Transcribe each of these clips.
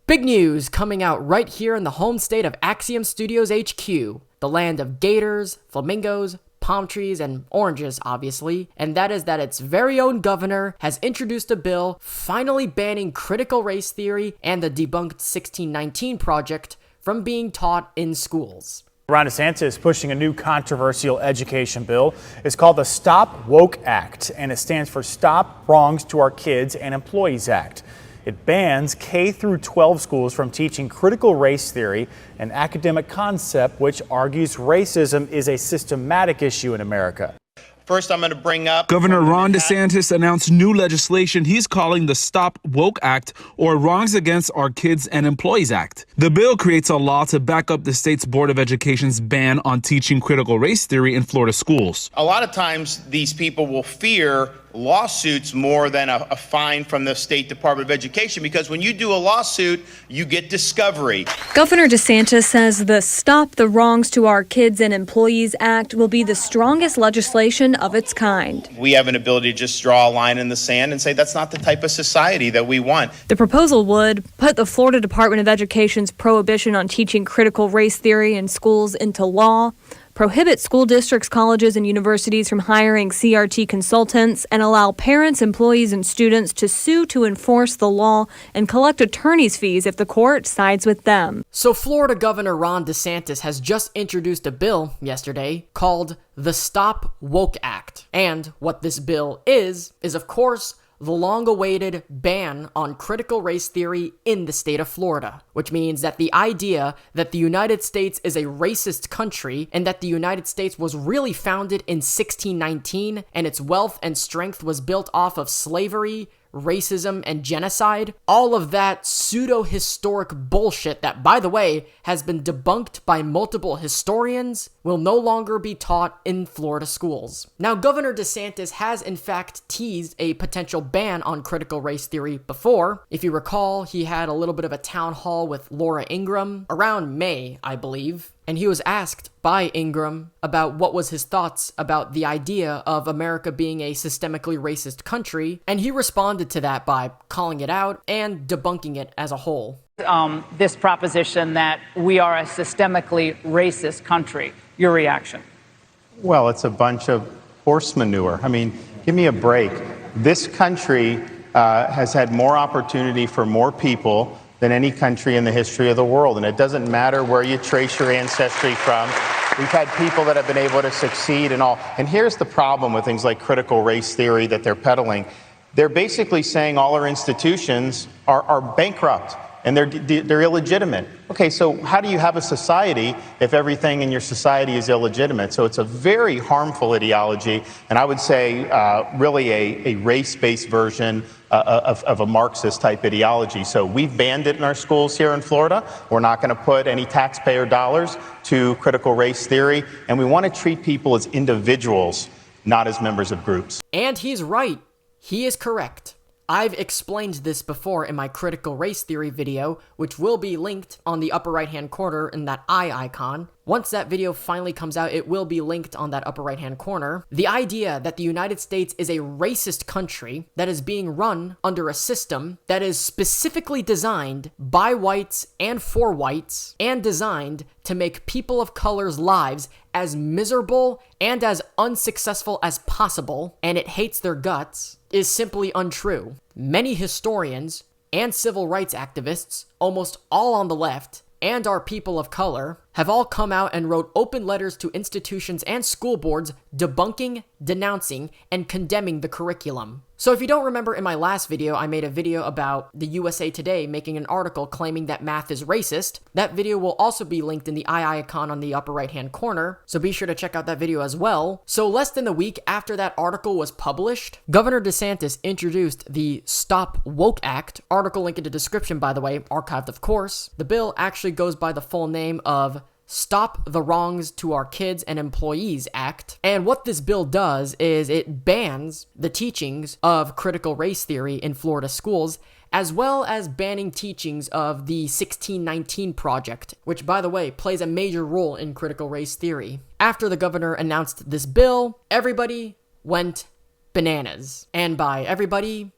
Big news coming out right here in the home state of Axiom Studios HQ, the land of gators, flamingos, palm trees, and oranges, obviously, and that is that its very own governor has introduced a bill finally banning critical race theory and the debunked 1619 Project from being taught in schools. Ron DeSantis pushing a new controversial education bill. It's called the Stop Woke Act, and it stands for Stop Wrongs to Our Kids and Employees Act. It bans K through 12 schools from teaching critical race theory, an academic concept which argues racism is a systematic issue in America. First, I'm going to bring up Governor Ron DeSantis announced new legislation he's calling the Stop Woke Act, or Wrongs Against Our Kids and Employees Act. The bill creates a law to back up the state's Board of Education's ban on teaching critical race theory in Florida schools. A lot of times these people will fear lawsuits more than a fine from the State Department of Education, because when you do a lawsuit, you get discovery. Governor DeSantis says the Stop the Wrongs to Our Kids and Employees Act will be the strongest legislation of its kind. We have an ability to just draw a line in the sand and say that's not the type of society that we want. The proposal would put the Florida Department of Education's prohibition on teaching critical race theory in schools into law, prohibit school districts, colleges, and universities from hiring CRT consultants, and allow parents, employees, and students to sue to enforce the law and collect attorney's fees if the court sides with them. So Florida Governor Ron DeSantis has just introduced a bill yesterday called the Stop Woke Act. And what this bill is of course, the long-awaited ban on critical race theory in the state of Florida, which means that the idea that the United States is a racist country and that the United States was really founded in 1619 and its wealth and strength was built off of slavery, racism, and genocide, all of that pseudo-historic bullshit that, by the way, has been debunked by multiple historians, will no longer be taught in Florida schools. Now, Governor DeSantis has in fact teased a potential ban on critical race theory before. If you recall, he had a little bit of a town hall with Laura Ingraham around May, I believe. And he was asked by Ingram about what was his thoughts about the idea of America being a systemically racist country, and he responded to that by calling it out and debunking it as a whole. This proposition that we are a systemically racist country. Your reaction? Well, it's a bunch of horse manure. I mean, give me a break. This country has had more opportunity for more people than any country in the history of the world. And it doesn't matter where you trace your ancestry from. We've had people that have been able to succeed and all. And here's the problem with things like critical race theory that they're peddling. They're basically saying all our institutions are bankrupt and they're illegitimate. Okay, so how do you have a society if everything in your society is illegitimate? So it's a very harmful ideology, and I would say really a race-based version of a Marxist-type ideology. So we've banned it in our schools here in Florida. We're not going to put any taxpayer dollars to critical race theory, and we want to treat people as individuals, not as members of groups. And he's right. He is correct. I've explained this before in my critical race theory video, which will be linked on the upper right hand corner in that eye icon. Once that video finally comes out, it will be linked on that upper right hand corner. The idea that the United States is a racist country that is being run under a system that is specifically designed by whites and for whites and designed to make people of color's lives as miserable and as unsuccessful as possible, and it hates their guts, is simply untrue. Many historians and civil rights activists, almost all on the left, and our people of color, have all come out and wrote open letters to institutions and school boards debunking, denouncing, and condemning the curriculum. So if you don't remember, in my last video, I made a video about the USA Today making an article claiming that math is racist. That video will also be linked in the eye icon on the upper right-hand corner, so be sure to check out that video as well. So less than a week after that article was published, Governor DeSantis introduced the Stop Woke Act, article link in the description, by the way, archived of course. The bill actually goes by the full name of Stop the Wrongs to Our Kids and Employees Act. And what this bill does is it bans the teachings of critical race theory in Florida schools, as well as banning teachings of the 1619 Project, which, by the way, plays a major role in critical race theory. After the governor announced this bill, everybody went bananas. And by everybody,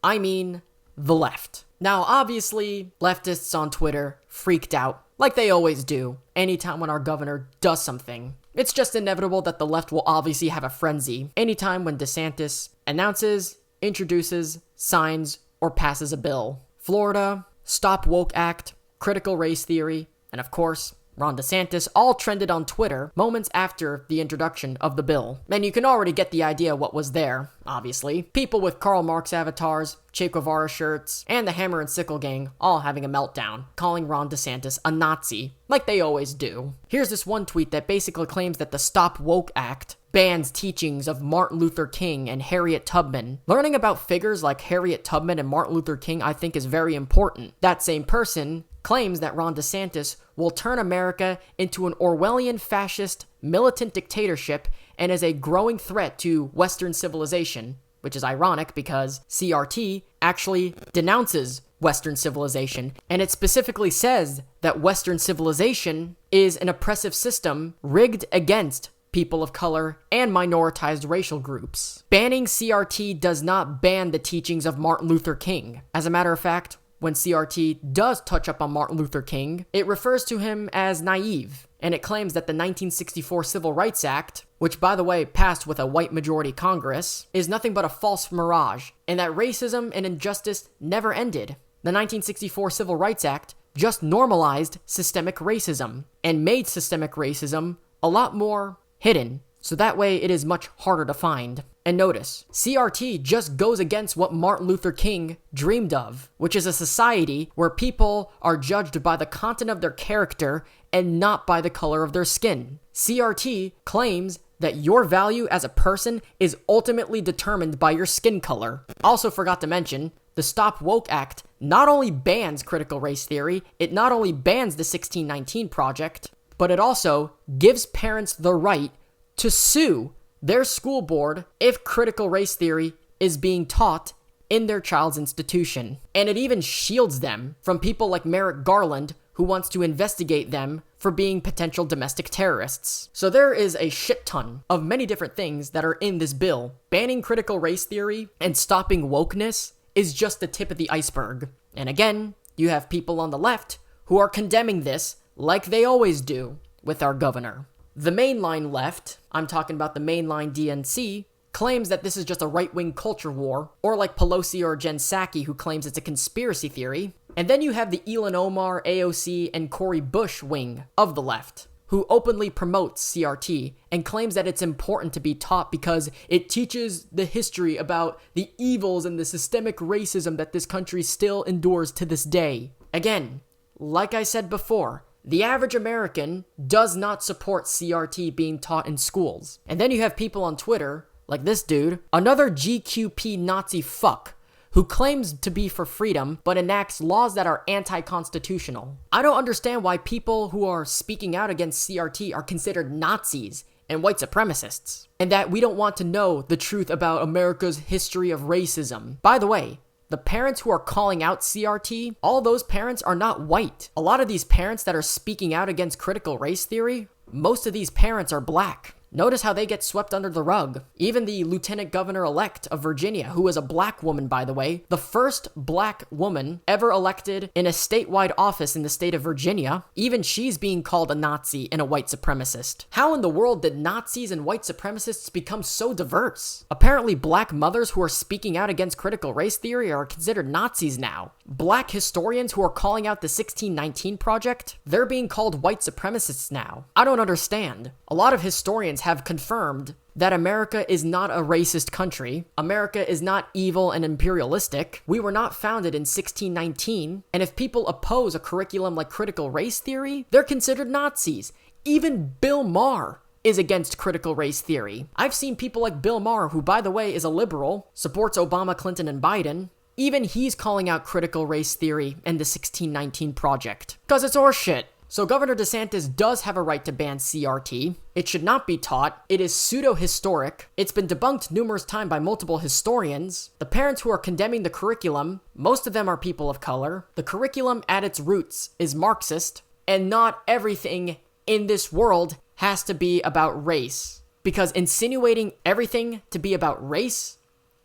I mean the left. Now, obviously, leftists on Twitter freaked out, like they always do, anytime when our governor does something. It's just inevitable that the left will obviously have a frenzy anytime when DeSantis announces, introduces, signs, or passes a bill. Florida, Stop Woke Act, critical race theory, and of course, Ron DeSantis all trended on Twitter moments after the introduction of the bill. And you can already get the idea what was there, obviously. People with Karl Marx avatars, Che Guevara shirts, and the Hammer and Sickle gang all having a meltdown, calling Ron DeSantis a Nazi, like they always do. Here's this one tweet that basically claims that the Stop Woke Act bans teachings of Martin Luther King and Harriet Tubman. Learning about figures like Harriet Tubman and Martin Luther King I think is very important. That same person claims that Ron DeSantis will turn America into an Orwellian fascist militant dictatorship and is a growing threat to Western civilization, which is ironic because CRT actually denounces Western civilization, and it specifically says that Western civilization is an oppressive system rigged against people of color and minoritized racial groups. Banning CRT does not ban the teachings of Martin Luther King. As a matter of fact, when CRT does touch up on Martin Luther King, it refers to him as naive, and it claims that the 1964 Civil Rights Act, which by the way passed with a white majority Congress, is nothing but a false mirage, and that racism and injustice never ended. The 1964 Civil Rights Act just normalized systemic racism, and made systemic racism a lot more hidden, so that way it is much harder to find. And notice, CRT just goes against what Martin Luther King dreamed of, which is a society where people are judged by the content of their character and not by the color of their skin. CRT claims that your value as a person is ultimately determined by your skin color. Also forgot to mention, the Stop Woke Act not only bans critical race theory, it not only bans the 1619 Project, but it also gives parents the right to sue their school board if critical race theory is being taught in their child's institution. And it even shields them from people like Merrick Garland, who wants to investigate them for being potential domestic terrorists. So there is a shit ton of many different things that are in this bill. Banning critical race theory and stopping wokeness is just the tip of the iceberg. And again, you have people on the left who are condemning this like they always do with our governor. The mainline left, I'm talking about the mainline DNC, claims that this is just a right-wing culture war, or like Pelosi or Jen Psaki, who claims it's a conspiracy theory. And then you have the Ilhan Omar, AOC, and Cori Bush wing of the left, who openly promotes CRT and claims that it's important to be taught because it teaches the history about the evils and the systemic racism that this country still endures to this day. Again, like I said before, the average American does not support CRT being taught in schools. And then you have people on Twitter, like this dude, another GQP Nazi fuck, who claims to be for freedom, but enacts laws that are anti-constitutional. I don't understand why people who are speaking out against CRT are considered Nazis and white supremacists, and that we don't want to know the truth about America's history of racism. By the way, the parents who are calling out CRT, all those parents are not white. A lot of these parents that are speaking out against critical race theory, most of these parents are black. Notice how they get swept under the rug. Even the lieutenant governor-elect of Virginia, who is a black woman, by the way, the first black woman ever elected in a statewide office in the state of Virginia, even she's being called a Nazi and a white supremacist. How in the world did Nazis and white supremacists become so diverse? Apparently, black mothers who are speaking out against critical race theory are considered Nazis now. Black historians who are calling out the 1619 Project, they're being called white supremacists now. I don't understand. A lot of historians have confirmed that America is not a racist country. America is not evil and imperialistic. We were not founded in 1619. And if people oppose a curriculum like critical race theory, they're considered Nazis. Even Bill Maher is against critical race theory. I've seen people like Bill Maher, who by the way is a liberal, supports Obama, Clinton, and Biden. Even he's calling out critical race theory and the 1619 Project. Because it's horseshit. So Governor DeSantis does have a right to ban CRT. It should not be taught. It is pseudo-historic. It's been debunked numerous times by multiple historians. The parents who are condemning the curriculum, most of them are people of color. The curriculum at its roots is Marxist, and not everything in this world has to be about race. Because insinuating everything to be about race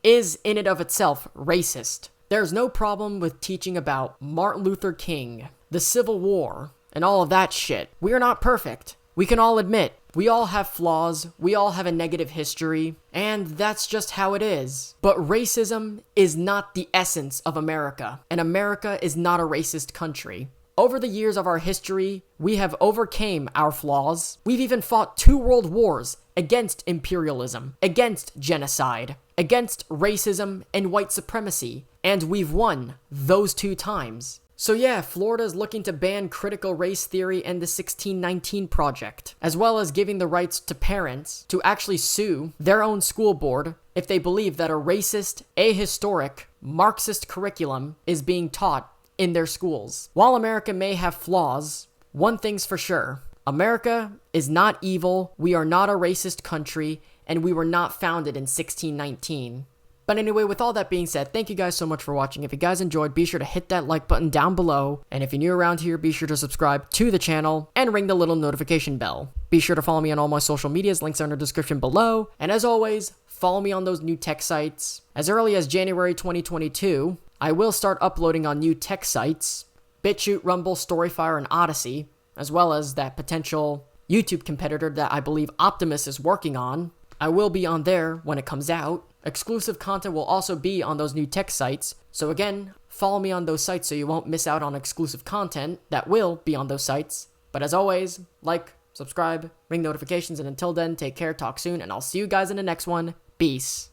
is in and of itself racist. There's no problem with teaching about Martin Luther King, the Civil War, and all of that shit. We are not perfect. We can all admit, we all have flaws, we all have a negative history, and that's just how it is. But racism is not the essence of America, and America is not a racist country. Over the years of our history, we have overcame our flaws. We've even fought 2 world wars against imperialism, against genocide, against racism and white supremacy, and we've won those 2 times. So yeah, Florida is looking to ban critical race theory and the 1619 Project, as well as giving the rights to parents to actually sue their own school board if they believe that a racist, ahistoric, Marxist curriculum is being taught in their schools. While America may have flaws, one thing's for sure. America is not evil, we are not a racist country, and we were not founded in 1619. But anyway, with all that being said, thank you guys so much for watching. If you guys enjoyed, be sure to hit that like button down below. And if you're new around here, be sure to subscribe to the channel and ring the little notification bell. Be sure to follow me on all my social medias, links are in the description below. And as always, follow me on those new tech sites. As early as January 2022, I will start uploading on new tech sites, BitChute, Rumble, Storyfire, and Odyssey, as well as that potential YouTube competitor that I believe Optimus is working on. I will be on there when it comes out. Exclusive content will also be on those new tech sites, so again, follow me on those sites so you won't miss out on exclusive content that will be on those sites. But as always, like, subscribe, ring notifications, and until then, take care, talk soon, and I'll see you guys in the next one. Peace.